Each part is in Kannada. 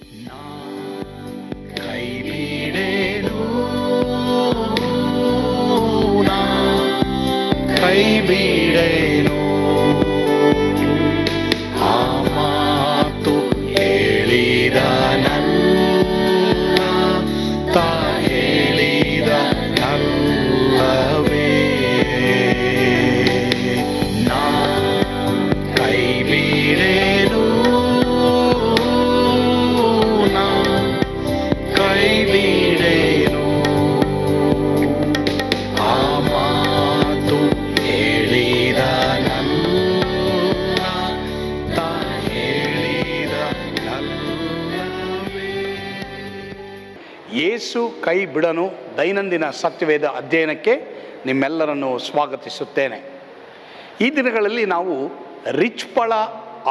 ಕೈ ಬಿಡೇನು, ಕೈ ಬಿಡೇನು, ಆ ಮಾತು ಹೇಳಿದ ತಾ ಹೇಳಿದ ನಲ್ಲವೇ. ನಾ ಕೈ ಬಿಡೇನು, ನಾ ಕೈ ಬಿಡೇನು, ಆ ಮಾತು ಹೇಳಿದ ತಾ ಹೇಳಿದ ನಲ್ಲವೇ. ಯೇಸು ಕೈ ಬಿಡನು ದೈನಂದಿನ ಸತ್ಯವೇದ ಅಧ್ಯಯನಕ್ಕೆ ನಿಮ್ಮೆಲ್ಲರನ್ನು ಸ್ವಾಗತಿಸುತ್ತೇನೆ. ಈ ದಿನಗಳಲ್ಲಿ ನಾವು ರಿಚ್ಪಳ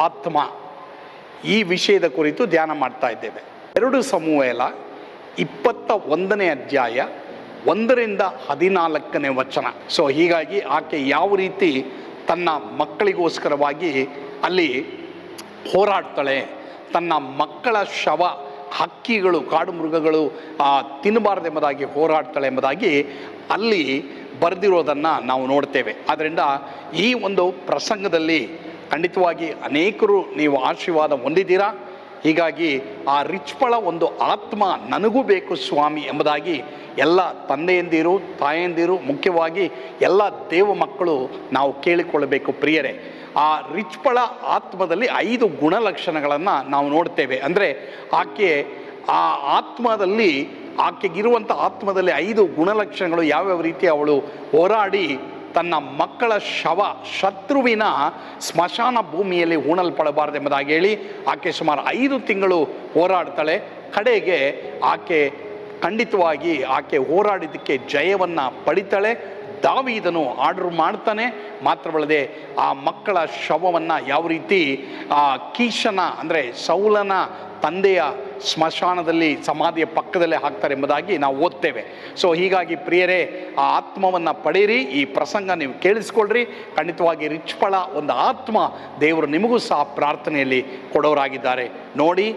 ಆತ್ಮ ಈ ವಿಷಯದ ಕುರಿತು ಧ್ಯಾನ ಮಾಡ್ತಾ ಇದ್ದೇವೆ. 2 ಸಮುವೇಲ 21ನೇ ಅಧ್ಯಾಯ 1ರಿಂದ 14ನೇ ವಚನ. ಸೊ ಹೀಗಾಗಿ ಆಕೆ ಯಾವ ರೀತಿ ತನ್ನ ಮಕ್ಕಳಿಗೋಸ್ಕರವಾಗಿ ಅಲ್ಲಿ ಹೋರಾಡ್ತಾಳೆ, ತನ್ನ ಮಕ್ಕಳ ಶವ ಹಕ್ಕಿಗಳು ಕಾಡು ಮೃಗಗಳು ತಿನ್ನಬಾರದೆಂಬುದಾಗಿ ಹೋರಾಡ್ತಾಳೆ ಎಂಬುದಾಗಿ ಅಲ್ಲಿ ಬರೆದಿರೋದನ್ನು ನಾವು ನೋಡ್ತೇವೆ. ಆದ್ದರಿಂದ ಈ ಒಂದು ಪ್ರಸಂಗದಲ್ಲಿ ಖಂಡಿತವಾಗಿ ಅನೇಕರು ನೀವು ಆಶೀರ್ವಾದ ಹೊಂದಿದ್ದೀರಾ. ಹೀಗಾಗಿ ಆ ರಿಚ್ಪಳ ಒಂದು ಆತ್ಮ ನನಗೂ ಬೇಕು ಸ್ವಾಮಿ ಎಂಬುದಾಗಿ ಎಲ್ಲ ತಂದೆಯಂದಿರು ತಾಯಂದಿರು ಮುಖ್ಯವಾಗಿ ಎಲ್ಲ ದೇವ ಮಕ್ಕಳು ನಾವು ಕೇಳಿಕೊಳ್ಳಬೇಕು. ಪ್ರಿಯರೇ, ಆ ರಿಚ್ಪಳ ಆತ್ಮದಲ್ಲಿ 5 ಗುಣಲಕ್ಷಣಗಳನ್ನು ನಾವು ನೋಡ್ತೇವೆ. ಅಂದರೆ ಆಕೆ ಆ ಆತ್ಮದಲ್ಲಿ ಆಕೆಗಿರುವಂಥ ಆತ್ಮದಲ್ಲಿ 5 ಗುಣಲಕ್ಷಣಗಳು ಯಾವ್ಯಾವ ರೀತಿ ಅವಳು ಹೋರಾಡಿ ತನ್ನ ಮಕ್ಕಳ ಶವ ಶತ್ರುವಿನ ಸ್ಮಶಾನ ಭೂಮಿಯಲ್ಲಿ ಹೂಣಲ್ಪಡಬಾರದೆಂಬುದಾಗಿ ಹೇಳಿ ಆಕೆ ಸುಮಾರು 5 ತಿಂಗಳು ಹೋರಾಡ್ತಾಳೆ. ಕಡೆಗೆ ಆಕೆ ಖಂಡಿತವಾಗಿ ಆಕೆ ಹೋರಾಡಿದ್ದಕ್ಕೆ ಜಯವನ್ನು ಪಡಿತಾಳೆ. ದಾವೀದನು ಆರ್ಡರ್ ಮಾಡ್ತಾನೆ. ಮಾತ್ರವಲ್ಲದೆ ಆ ಮಕ್ಕಳ ಶವವನ್ನು ಯಾವ ರೀತಿ ಕೀಷನ ಅಂದರೆ ಸೌಲನ ತಂದೆಯ ಸ್ಮಶಾನದಲ್ಲಿ ಸಮಾಧಿಯ ಪಕ್ಕದಲ್ಲೇ ಹಾಕ್ತಾರೆ ಎಂಬುದಾಗಿ ನಾವು ಓದ್ತೇವೆ. ಸೊ ಹೀಗಾಗಿ ಪ್ರಿಯರೇ, ಆ ಆತ್ಮವನ್ನು ಪಡೀರಿ. ಈ ಪ್ರಸಂಗ ನೀವು ಕೇಳಿಸ್ಕೊಳ್ರಿ. ಖಂಡಿತವಾಗಿ ರಿಚ್ಪಳ ಒಂದು ಆತ್ಮ ದೇವರು ನಿಮಗೂ ಸಹ ಪ್ರಾರ್ಥನೆಯಲ್ಲಿ ಕೊಡೋರಾಗಿದ್ದಾರೆ. ನೋಡಿ,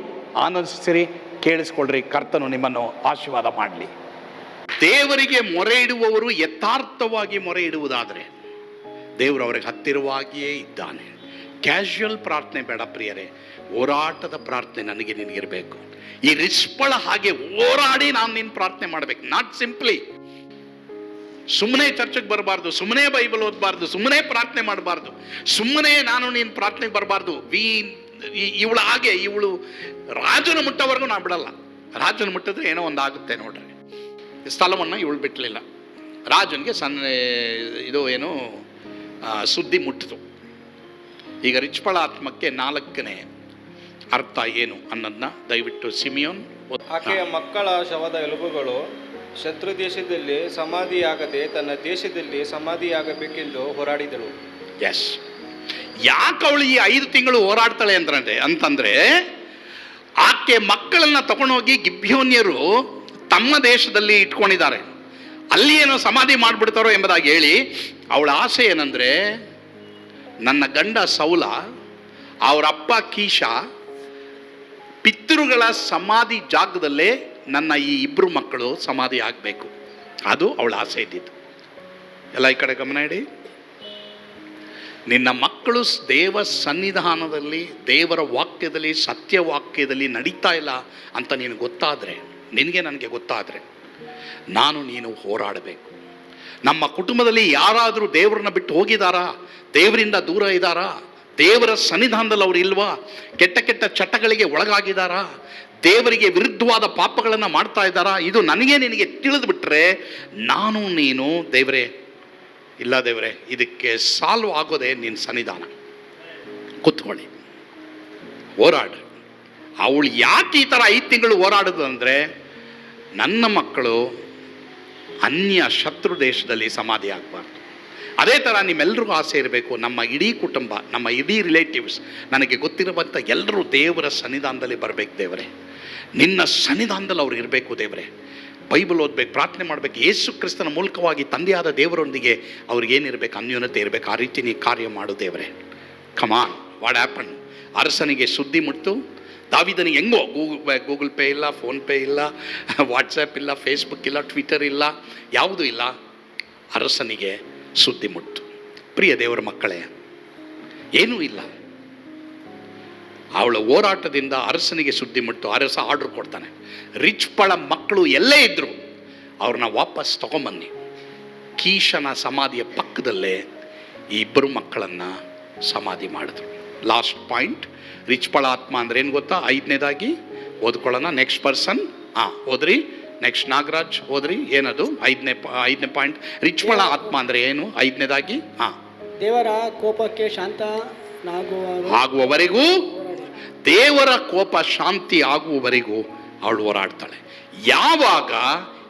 ಆನಂದಿಸಿರಿ, ಕೇಳಿಸ್ಕೊಳ್ರಿ. ಕರ್ತನು ನಿಮ್ಮನ್ನು ಆಶೀರ್ವಾದ ಮಾಡಲಿ. ದೇವರಿಗೆ ಮೊರೆ ಇಡುವವರು ಯಥಾರ್ಥವಾಗಿ ಮೊರೆ ಇಡುವುದಾದರೆ ದೇವರು ಅವರಿಗೆ ಹತ್ತಿರವಾಗಿಯೇ ಇದ್ದಾನೆ. ಕ್ಯಾಶುವಲ್ ಪ್ರಾರ್ಥನೆ ಬೇಡ ಪ್ರಿಯರೇ, ಹೋರಾಟದ ಪ್ರಾರ್ಥನೆ ನನಗೆ ನಿನಗಿರಬೇಕು. ಈ ರಿಚ್ಪಳ ಹಾಗೆ ಹೋರಾಡಿ ನಾನು ನಿನ್ನ ಪ್ರಾರ್ಥನೆ ಮಾಡಬೇಕು. ನಾಟ್ ಸಿಂಪ್ಲಿ ಸುಮ್ಮನೆ ಚರ್ಚೆಗೆ ಬರಬಾರ್ದು, ಸುಮ್ಮನೆ ಬೈಬಲ್ ಓದಬಾರ್ದು, ಸುಮ್ಮನೆ ಪ್ರಾರ್ಥನೆ ಮಾಡಬಾರ್ದು, ಸುಮ್ಮನೆ ನಾನು ನಿನ್ನ ಪ್ರಾರ್ಥನೆಗೆ ಬರಬಾರ್ದು. ಇವಳು ಹಾಗೆ, ಇವಳು ರಾಜನ ಮುಟ್ಟವರೆಗೂ ನಾನು ಬಿಡಲ್ಲ. ರಾಜನ ಮುಟ್ಟಿದ್ರೆ ಏನೋ ಒಂದು ಆಗುತ್ತೆ ನೋಡ್ರಿ. ಸ್ಥಳವನ್ನು ಇವಳು ಬಿಟ್ಟಲಿಲ್ಲ. ರಾಜನಿಗೆ ಇದು ಏನು ಸುದ್ದಿ ಮುಟ್ಟಿತು. ಈಗ ರಿಚ್ಪಳ ಆತ್ಮಕ್ಕೆ 4ನೇ ಅರ್ಥ ಏನು ಅನ್ನೋದನ್ನ ದಯವಿಟ್ಟು ಸಿಮಿಯೋನ್. ಆಕೆಯ ಮಕ್ಕಳ ಶವದ ಎಲುಬುಗಳು ಶತ್ರು ದೇಶದಲ್ಲಿ ಸಮಾಧಿಯಾಗದೆ ತನ್ನ ದೇಶದಲ್ಲಿ ಸಮಾಧಿಯಾಗಬೇಕೆಂದು ಹೋರಾಡಿದಳು. ಎಸ್, ಯಾಕೆ ಅವಳು ಈ 5 ತಿಂಗಳು ಹೋರಾಡ್ತಾಳೆ ಅಂತಂದ್ರೆ ಆಕೆ ಮಕ್ಕಳನ್ನ ತಗೊಂಡೋಗಿ ಗಿಬ್ಯೋನ್ಯರು ತಮ್ಮ ದೇಶದಲ್ಲಿ ಇಟ್ಕೊಂಡಿದ್ದಾರೆ. ಅಲ್ಲಿ ಏನೋ ಸಮಾಧಿ ಮಾಡಿಬಿಡ್ತಾರೋ ಎಂಬುದಾಗಿ ಹೇಳಿ ಅವಳ ಆಸೆ ಏನಂದರೆ, ನನ್ನ ಗಂಡ ಸೌಲ ಅವರ ಅಪ್ಪ ಕೀಶ ಪಿತೃಗಳ ಸಮಾಧಿ ಜಾಗದಲ್ಲೇ ನನ್ನ ಈ 2 ಮಕ್ಕಳು ಸಮಾಧಿ ಆಗಬೇಕು. ಅದು ಅವಳ ಆಸೆ ಇದ್ದಿದ್ದು. ಎಲ್ಲ ಈ ಕಡೆ ಗಮನ ಇಡಿ. ನಿನ್ನ ಮಕ್ಕಳು ದೇವ ಸನ್ನಿಧಾನದಲ್ಲಿ ದೇವರ ವಾಕ್ಯದಲ್ಲಿ ಸತ್ಯವಾಕ್ಯದಲ್ಲಿ ನಡೀತಾ ಇಲ್ಲ ಅಂತ ನೀನು ಗೊತ್ತಾದರೆ, ನಿನಗೆ ನನಗೆ ಗೊತ್ತಾದರೆ, ನಾನು ನೀನು ಹೋರಾಡಬೇಕು. ನಮ್ಮ ಕುಟುಂಬದಲ್ಲಿ ಯಾರಾದರೂ ದೇವರನ್ನ ಬಿಟ್ಟು ಹೋಗಿದಾರಾ? ದೇವರಿಂದ ದೂರ ಇದ್ದಾರಾ? ದೇವರ ಸನ್ನಿಧಾನದಲ್ಲಿ ಅವರು ಇಲ್ವಾ? ಕೆಟ್ಟ ಕೆಟ್ಟ ಚಟಗಳಿಗೆ ಒಳಗಾಗಿದ್ದಾರಾ? ದೇವರಿಗೆ ವಿರುದ್ಧವಾದ ಪಾಪಗಳನ್ನು ಮಾಡ್ತಾ ಇದ್ದಾರಾ? ಇದು ನನಗೆ ನಿನಗೆ ತಿಳಿದು ಬಿಟ್ಟರೆ ನಾನು ನೀನು ದೇವರೇ ಇಲ್ಲ ದೇವರೇ, ಇದಕ್ಕೆ ಸಾಲ್ವ್ ಆಗೋದೇ ನಿನ್ನ ಸನ್ನಿಧಾನ. ಕೂತ್ಕೊಳ್ಳಿ, ಹೋರಾಡ್ರಿ. ಅವಳು ಯಾಕೆ ಈ ಥರ 5 ತಿಂಗಳು ಹೋರಾಡೋದು ಅಂದರೆ, ನನ್ನ ಮಕ್ಕಳು ಅನ್ಯ ಶತ್ರು ದೇಶದಲ್ಲಿ ಸಮಾಧಿ ಆಗಬಾರ್ದು. ಅದೇ ಥರ ನಿಮ್ಮೆಲ್ಲರಿಗೂ ಆಸೆ ಇರಬೇಕು. ನಮ್ಮ ಇಡೀ ಕುಟುಂಬ, ನಮ್ಮ ಇಡೀ ರಿಲೇಟಿವ್ಸ್, ನನಗೆ ಗೊತ್ತಿರುವಂಥ ಎಲ್ಲರೂ ದೇವರ ಸನ್ನಿಧಾನದಲ್ಲಿ ಬರಬೇಕು ದೇವರೇ. ನಿನ್ನ ಸನ್ನಿಧಾನದಲ್ಲಿ ಅವ್ರು ಇರಬೇಕು ದೇವರೇ. ಬೈಬಲ್ ಓದಬೇಕು, ಪ್ರಾರ್ಥನೆ ಮಾಡಬೇಕು. ಯೇಸು ಕ್ರಿಸ್ತನ ಮೂಲಕವಾಗಿ ತಂದೆಯಾದ ದೇವರೊಂದಿಗೆ ಅವ್ರಿಗೇನಿರಬೇಕು? ಅನ್ಯೋನ್ಯತೆ ಇರಬೇಕು. ಆ ರೀತಿ ನೀ ಕಾರ್ಯ ಮಾಡು ದೇವರೇ. ಕಮಾನ್. What happen? ಅರಸನಿಗೆ ಸುದ್ದಿ ಮುಟ್ಟು ದಾವೀದನಿಗೆ ಹೆಂಗೋ ಗೂಗಲ್ ಪೇ ಇಲ್ಲ, ಫೋನ್ಪೇ ಇಲ್ಲ, ವಾಟ್ಸಪ್ ಇಲ್ಲ, ಫೇಸ್ಬುಕ್ ಇಲ್ಲ, ಟ್ವಿಟರ್ ಇಲ್ಲ, ಯಾವುದೂ ಇಲ್ಲ. ಅರಸನಿಗೆ ಸುದ್ದಿ ಮುಟ್ಟು. ಪ್ರಿಯ ದೇವರ ಮಕ್ಕಳೇ, ಏನೂ ಇಲ್ಲ. ಅವಳ ಹೋರಾಟದಿಂದ ಅರಸನಿಗೆ ಸುದ್ದಿ ಮುಟ್ಟು. ಅರಸ ಆರ್ಡರ್ ಕೊಡ್ತಾನೆ, ರಿಚ್ಪಳ ಮಕ್ಕಳು ಎಲ್ಲೇ ಇದ್ದರು ಅವ್ರನ್ನ ವಾಪಸ್ ತಗೊಂಬನ್ನಿ. ಕೀಶನ ಸಮಾಧಿಯ ಪಕ್ಕದಲ್ಲೇ ಈ ಇಬ್ಬರು ಮಕ್ಕಳನ್ನು ಸಮಾಧಿ ಮಾಡಿದ್ರು. ಲಾಸ್ಟ್ ಪಾಯಿಂಟ್, ರಿಚ್ಪಳ ಆತ್ಮ ಅಂದ್ರೆ ಏನು ಗೊತ್ತಾ? 5ನೇದಾಗಿ ಓದ್ಕೊಳ್ಳೋಣ. ನೆಕ್ಸ್ಟ್ ಪರ್ಸನ್ ಓದ್ರಿ. ನೆಕ್ಸ್ಟ್ ನಾಗರಾಜ್ ಓದ್ರಿ. ಏನದು 5ನೇ ಪಾಯಿಂಟ್? ರಿಚ್ಪಳ ಆತ್ಮ ಅಂದ್ರೆ ಏನು? 5ನೇದಾಗಿ ದೇವರ ಕೋಪಕ್ಕೆ ಶಾಂತ ಆಗುವವರೆಗೂ, ದೇವರ ಕೋಪ ಶಾಂತಿ ಆಗುವವರೆಗೂ ಅವಳು ಹೋರಾಡ್ತಾಳೆ. ಯಾವಾಗ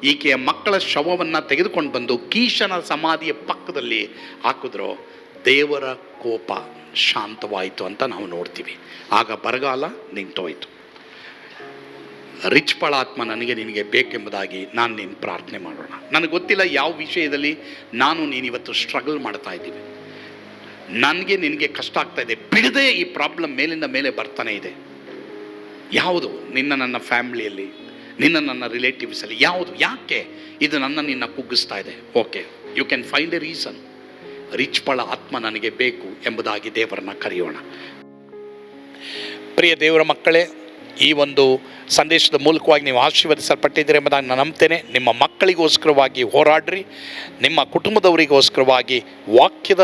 ಈಕೆಯ ಮಕ್ಕಳ ಶವವನ್ನು ತೆಗೆದುಕೊಂಡು ಬಂದು ಕೀಶನ ಸಮಾಧಿಯ ಪಕ್ಕದಲ್ಲಿ ಹಾಕಿದ್ರೋ ದೇವರ ಕೋಪ ಶಾಂತವಾಯಿತು ಅಂತ ನಾವು ನೋಡ್ತೀವಿ. ಆಗ ಬರಗಾಲ ನಿಂತೋಯ್ತು. ರಿಚ್ಪಳ ಆತ್ಮ ನನಗೆ ನಿನಗೆ ಬೇಕೆಂಬುದಾಗಿ ನಾನು ನೀನು ಪ್ರಾರ್ಥನೆ ಮಾಡೋಣ. ನನಗೆ ಗೊತ್ತಿಲ್ಲ ಯಾವ ವಿಷಯದಲ್ಲಿ ನಾನು ನೀನು ಇವತ್ತು ಸ್ಟ್ರಗಲ್ ಮಾಡ್ತಾ ಇದ್ದೀವಿ. ನನಗೆ ನಿನಗೆ ಕಷ್ಟ ಆಗ್ತಾ ಇದೆ, ಬಿಡದೆ ಈ ಪ್ರಾಬ್ಲಮ್ ಮೇಲಿಂದ ಮೇಲೆ ಬರ್ತಾನೆ ಇದೆ. ಯಾವುದು? ನನ್ನ ಫ್ಯಾಮಿಲಿಯಲ್ಲಿ, ನನ್ನ ರಿಲೇಟಿವ್ಸಲ್ಲಿ ಯಾವುದು? ಯಾಕೆ ಇದು ನಿನ್ನ ಕುಗ್ಗಿಸ್ತಾ ಇದೆ? Okay, you can find a reason. ರಿಚ್ಪಳ ಆತ್ಮ ನನಗೆ ಬೇಕು ಎಂಬುದಾಗಿ ದೇವರನ್ನ ಕರೆಯೋಣ. ಪ್ರಿಯ ದೇವರ ಮಕ್ಕಳೇ, ಈ ಒಂದು ಸಂದೇಶದ ಮೂಲಕವಾಗಿ ನೀವು ಆಶೀರ್ವದಿಸಲ್ಪಟ್ಟಿದ್ದೀರಿ ಎಂಬುದಾಗಿ ನಾನು ನಂಬ್ತೇನೆ. ನಿಮ್ಮ ಮಕ್ಕಳಿಗೋಸ್ಕರವಾಗಿ ಹೋರಾಡ್ರಿ. ನಿಮ್ಮ ಕುಟುಂಬದವರಿಗೋಸ್ಕರವಾಗಿ ವಾಕ್ಯದ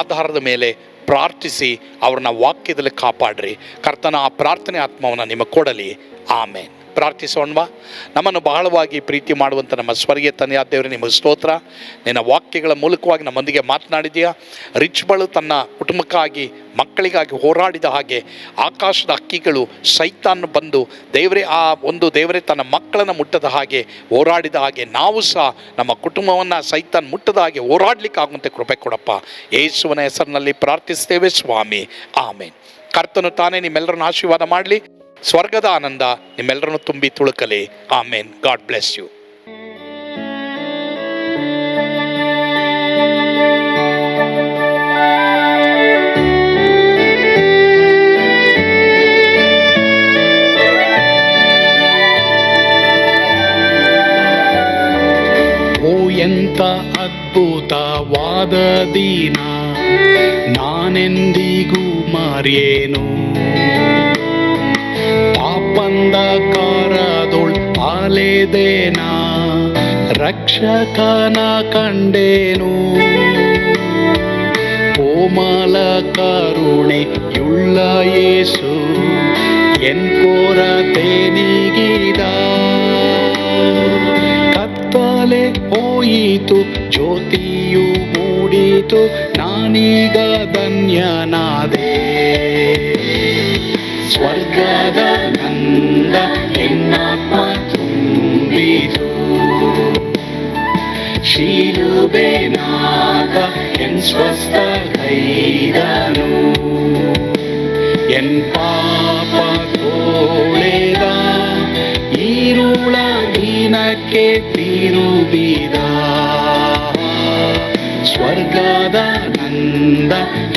ಆಧಾರದ ಮೇಲೆ ಪ್ರಾರ್ಥಿಸಿ ಅವ್ರನ್ನ ವಾಕ್ಯದಲ್ಲಿ ಕಾಪಾಡ್ರಿ. ಕರ್ತನ ಆ ಪ್ರಾರ್ಥನೆ ಆತ್ಮವನ್ನು ನಿಮಗೆ ಕೊಡಲಿ. ಆಮೇನ್. ಪ್ರಾರ್ಥಿಸೋಣವಾ? ನಮ್ಮನ್ನು ಬಹಳವಾಗಿ ಪ್ರೀತಿ ಮಾಡುವಂಥ ನಮ್ಮ ಸ್ವರ್ಗೀಯ ತಂದೆಯಾದ ದೇವರೇ, ನಿಮಗೆ ಸ್ತೋತ್ರ. ನಿನ್ನ ವಾಕ್ಯಗಳ ಮೂಲಕವಾಗಿ ನಮ್ಮೊಂದಿಗೆ ಮಾತನಾಡಿದೆಯಾ. ರಿಚ್ಪಳು ತನ್ನ ಕುಟುಂಬಕ್ಕಾಗಿ, ಮಕ್ಕಳಿಗಾಗಿ ಹೋರಾಡಿದ ಹಾಗೆ ಆಕಾಶದ ಹಕ್ಕಿಗಳು ಸೈತಾನ್ ಬಂದು ದೇವರೇ ತನ್ನ ಮಕ್ಕಳನ್ನು ಮುಟ್ಟದ ಹಾಗೆ ಹೋರಾಡಿದ ಹಾಗೆ ನಾವು ಸಹ ನಮ್ಮ ಕುಟುಂಬವನ್ನು ಸೈತಾನ್ ಮುಟ್ಟದ ಹಾಗೆ ಹೋರಾಡಲಿಕ್ಕೆ ಆಗುವಂತೆ ಕೃಪೆ ಕೊಡಪ್ಪ. ಯೇಸುವಿನ ಹೆಸರಿನಲ್ಲಿ ಪ್ರಾರ್ಥಿಸ್ತೇವೆ ಸ್ವಾಮಿ. ಆಮೇನ್. ಕರ್ತನು ತಾನೇ ನಿಮ್ಮೆಲ್ಲರನ್ನು ಆಶೀರ್ವಾದ ಮಾಡಲಿ. ಸ್ವರ್ಗದ ಆನಂದ ನಿಮ್ಮೆಲ್ಲರನ್ನು ತುಂಬಿ ತುಳುಕಲಿ. ಆಮೇನ್. God bless you. ಎಂಥ ಅದ್ಭುತವಾದ ದಿನ, ನಾನೆಂದಿಗೂ ಮರೆಯೇನು. ಪಾಪಂಧಕಾರದೊಳ್ ಅಲೆದೇನ, ರಕ್ಷಕನ ಕಂಡೇನು. ಕೋಮಲ ಕರುಣೆಯುಳ್ಳ ಯೇಸು ಎನ್ ಕೊರತೆ ನೀಗಿದ. ಕತ್ತಲೆ ಹೋಯಿತು, ಜ್ಯೋತಿಯು ಮೂಡಿತು, ನಾನೀಗ ಧನ್ಯನಾದೆ. ಸ್ವರ್ಗದ ನಂದ ಎನ್ನಾತ್ಮ ತುಂಬಿತು, ಶಿಲುಬೆನಾಗ ಎನ್ ಸ್ವಸ್ಥ ಕೈದನು. ಎನ್ ಪಾಪ ತೋಳೆದ, ಈರುಳ ದಿನಕ್ಕೆ ತಿರುಗಿದ. ಸ್ವರ್ಗದ ನಂದ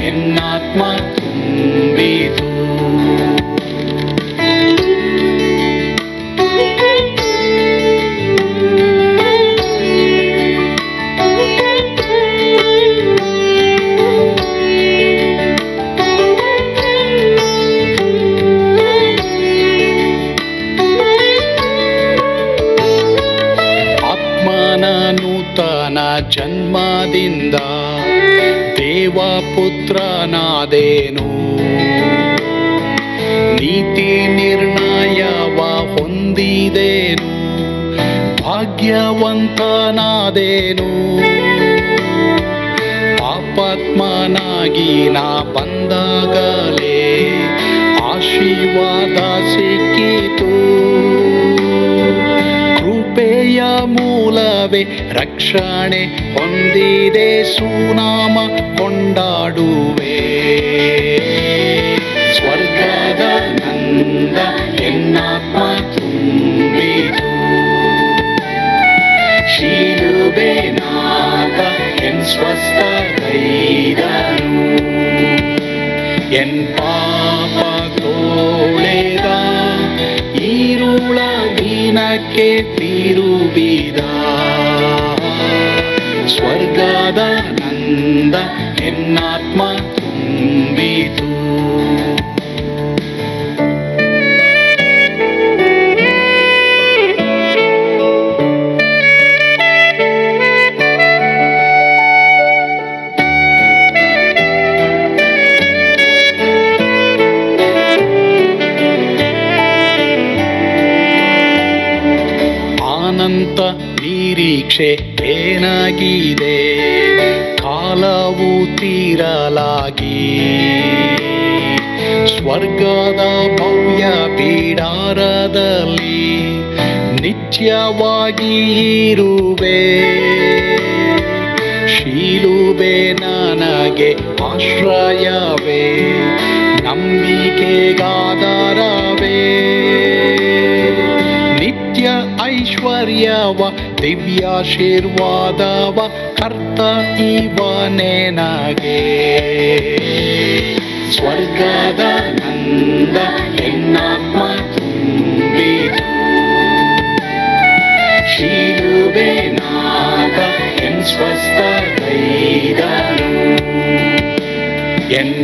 ಎನ್ನಾತ್ಮ ತುಂಬಿತು. ಜನ್ಮದಿಂದ ದೇವಪುತ್ರನಾದೇನು. ನೀತಿ ನಿರ್ಣಯವ ಹೊಂದಿದೇನು, ಭಾಗ್ಯವಂತನಾದೇನು. ಪಾಪಾತ್ಮನಾಗಿ ನಾ ಬಂದಾಗಲೇ ಆಶೀರ್ವಾದ ಸಿಕ್ಕಿತು. ಕೃಪೆಯ ಮೂಲವೇ ರಕ್ಷಣೆ ಹೊಂದಿದೆ, ಸುನಾಮ ಕೊಂಡಾಡುವೆ. ಸ್ವರ್ಗದ ನಂದ ಎನ್ನಾತ್ಮ ತುಂಬಿತು, ಶಿಲುಬೆನಾಗ ಎನ್ ಸ್ವಸ್ಥ ಕೈದನು. ಎನ್ ಪಾಪ ತೋಳೆದ, ದಿನಕ್ಕೆ ತಿರುಗಿದ ಸ್ವರ್ಗದ ನಂದ ಎನ್ನಾತ್ಮ ತುಂಬಿತು. ಅನಂತ ನಿರೀಕ್ಷೆ ಏನಾಗಿದೆ, ಕಾಲವು ತೀರಲಾಗಿ ಸ್ವರ್ಗದ ಭವ್ಯ ಬಿಡಾರದಲ್ಲಿ ನಿತ್ಯವಾಗಿ ಇರುವೆ. ಶಿಲುಬೆ ನನಗೆ ಆಶ್ರಯವೇ, ನಂಬಿಕೆಗಾಧಾರವೇ. ನಿತ್ಯ ಐಶ್ವರ್ಯವ ದಿವ್ಯಾಶೀರ್ವಾದವ ಕರ್ತ ಇವನೇ ನಗೆ. ಸ್ವರ್ಗದ ನಂದ ಎನ್ನಾತ್ಮ ತುಂಬಿತು. ಶಿಲುಬೆ ನಾದ ಎನ್ ಸ್ವಸ್ಥ ಗೈದನು. ಎನ್